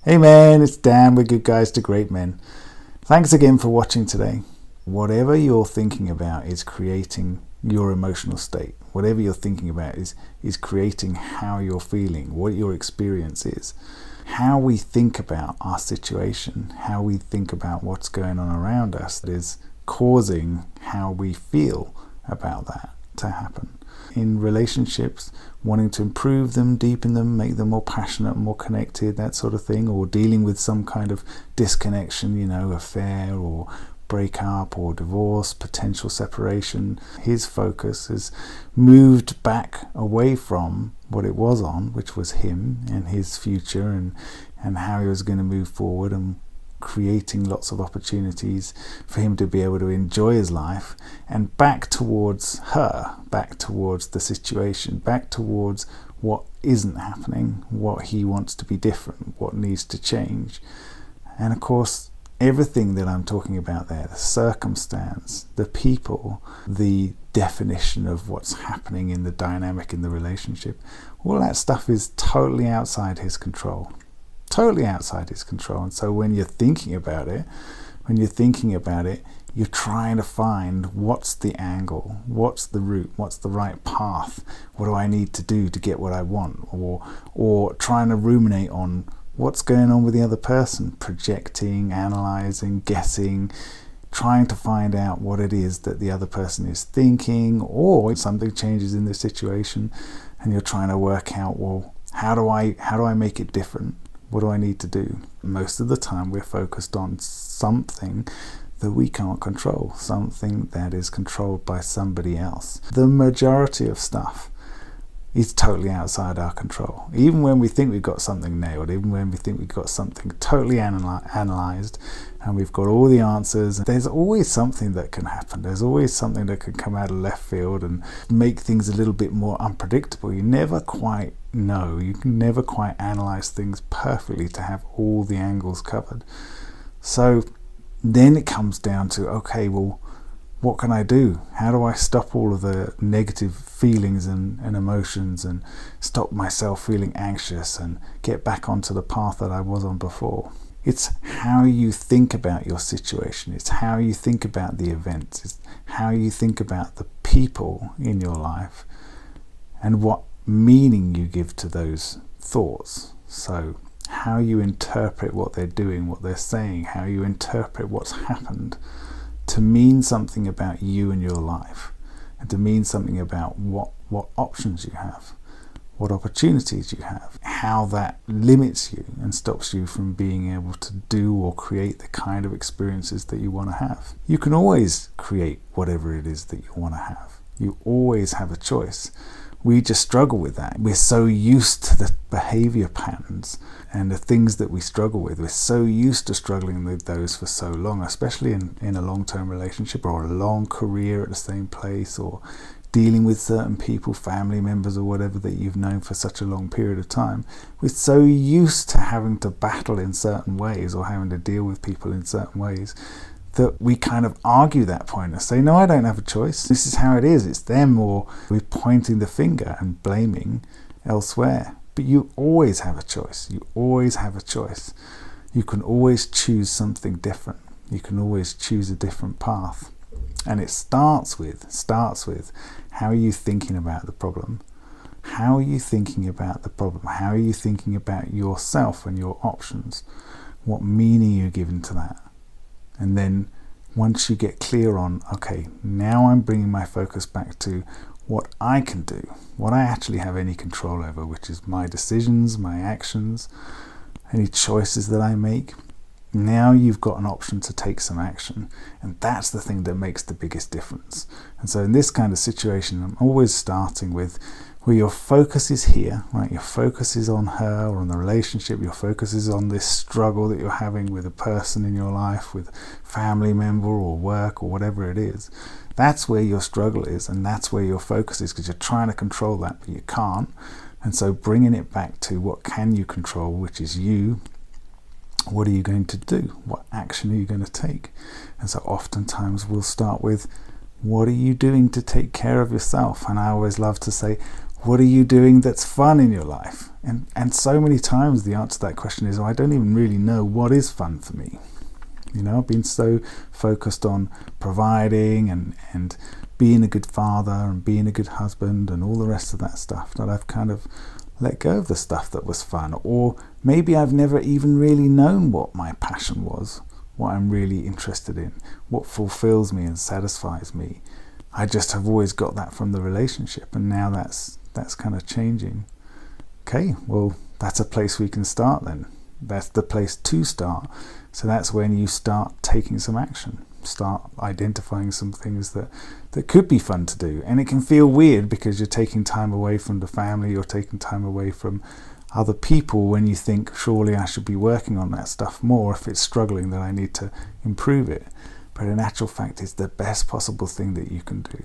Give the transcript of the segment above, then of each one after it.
Hey man, it's Dan with Good Guys to Great Men. Thanks again for watching today. Whatever you're thinking about is creating your emotional state. Whatever you're thinking about is creating how you're feeling, what your experience is. How we think about our situation, how we think about what's going on around us is causing how we feel about that to happen. In relationships, wanting to improve them, deepen them, make them more passionate, more connected, that sort of thing, or dealing with some kind of disconnection, affair or breakup or divorce, potential separation. His focus has moved back away from what it was on, which was him and his future and how he was going to move forward, and creating lots of opportunities for him to be able to enjoy his life, and back towards her, back towards the situation, back towards what isn't happening, what he wants to be different, what needs to change. And of course, everything that I'm talking about there, the circumstance, the people, the definition of what's happening in the dynamic in the relationship, all that stuff is totally outside his control. Totally outside his control. And so when you're thinking about it, you're trying to find what's the angle, what's the route, what's the right path, what do I need to do to get what I want, or trying to ruminate on what's going on with the other person, projecting, analyzing, guessing, trying to find out what it is that the other person is thinking, or something changes in the situation and you're trying to work out, well, how do I make it different? What do I need to do? Most of the time we're focused on something that we can't control, something that is controlled by somebody else. The majority of stuff is totally outside our control. Even when we think we've got something nailed, even when we think we've got something totally analyzed and we've got all the answers, there's always something that can happen. There's always something that can come out of left field and make things a little bit more unpredictable. You never quite know. You can never quite analyze things perfectly to have all the angles covered. So then it comes down to, okay, well, what can I do? How do I stop all of the negative feelings and emotions and stop myself feeling anxious and get back onto the path that I was on before? It's how you think about your situation. It's how you think about the events. It's how you think about the people in your life and what meaning you give to those thoughts. So how you interpret what they're doing, what they're saying, how you interpret what's happened to mean something about you and your life, and to mean something about what options you have, what opportunities you have, how that limits you and stops you from being able to do or create the kind of experiences that you want to have. You can always create whatever it is that you want to have. You always have a choice. We just struggle with that. We're so used to the behavior patterns and the things that we struggle with. We're so used to struggling with those for so long, especially in a long-term relationship or a long career at the same place, or dealing with certain people, family members or whatever that you've known for such a long period of time. We're so used to having to battle in certain ways or having to deal with people in certain ways that we kind of argue that point and say, no, I don't have a choice. This is how it is. It's them, or we're pointing the finger and blaming elsewhere. But you always have a choice. You always have a choice. You can always choose something different. You can always choose a different path. And it starts with how are you thinking about the problem? How are you thinking about the problem? How are you thinking about yourself and your options? What meaning are you giving to that? And then once you get clear on, okay, now I'm bringing my focus back to what I can do, what I actually have any control over, which is my decisions, my actions, any choices that I make. Now you've got an option to take some action, and that's the thing that makes the biggest difference. And so in this kind of situation, I'm always starting with where your focus is here, right? Your focus is on her or on the relationship. Your focus is on this struggle that you're having with a person in your life, with a family member or work or whatever it is. That's where your struggle is, and that's where your focus is, because you're trying to control that, but you can't. And so bringing it back to what can you control, which is you. What are you going to do? What action are you going to take? And so oftentimes we'll start with, what are you doing to take care of yourself? And I always love to say, What are you doing that's fun in your life? And so many times the answer to that question is, oh, I don't even really know what is fun for me. You know, I've been so focused on providing and being a good father and being a good husband and all the rest of that stuff that I've kind of let go of the stuff that was fun. Or maybe I've never even really known what my passion was, what I'm really interested in, what fulfills me and satisfies me. I just have always got that from the relationship, and now that's kind of changing. Okay, well, that's a place we can start then. That's the place to start. So that's when you start taking some action, start identifying some things that could be fun to do. And it can feel weird because you're taking time away from the family, you're taking time away from other people when you think, surely I should be working on that stuff more. If it's struggling, then I need to improve it. But in actual fact, it's the best possible thing that you can do.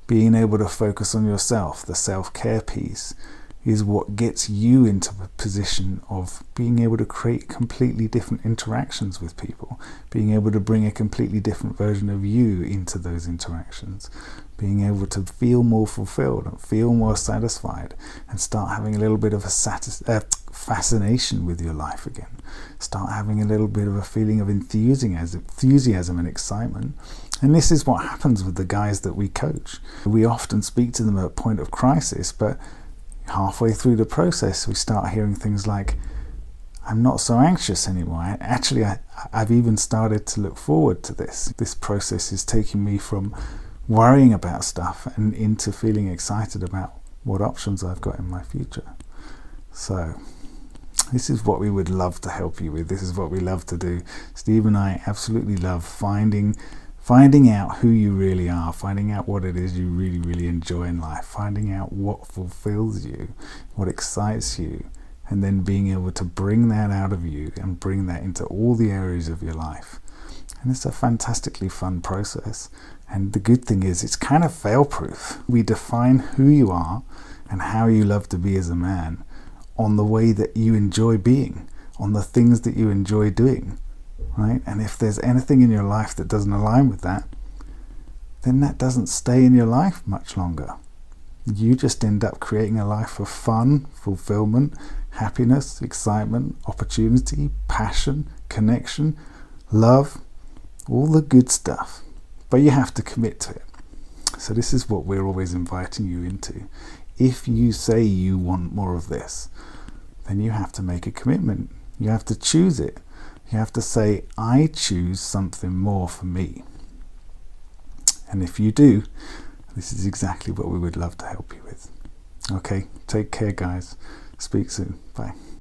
Being able to focus on yourself, the self-care piece, is what gets you into a position of being able to create completely different interactions with people, being able to bring a completely different version of you into those interactions, being able to feel more fulfilled and feel more satisfied and start having a little bit of a fascination with your life again. Start having a little bit of a feeling of enthusiasm and excitement. And this is what happens with the guys that we coach. We often speak to them at a point of crisis, but halfway through the process, we start hearing things like, I'm not so anxious anymore. I've even started to look forward to this. This process is taking me from worrying about stuff and into feeling excited about what options I've got in my future. So this is what we would love to help you with. This is what we love to do. Steve and I absolutely love finding out who you really are, finding out what it is you really, really enjoy in life, finding out what fulfills you, what excites you, and then being able to bring that out of you and bring that into all the areas of your life. And it's a fantastically fun process. And the good thing is it's kind of fail-proof. We define who you are and how you love to be as a man on the way that you enjoy being, on the things that you enjoy doing. Right? And if there's anything in your life that doesn't align with that, then that doesn't stay in your life much longer. You just end up creating a life of fun, fulfillment, happiness, excitement, opportunity, passion, connection, love, all the good stuff. But you have to commit to it. So this is what we're always inviting you into. If you say you want more of this, then you have to make a commitment. You have to choose it. You have to say, I choose something more for me. And if you do, this is exactly what we would love to help you with. Okay, take care, guys. Speak soon. Bye.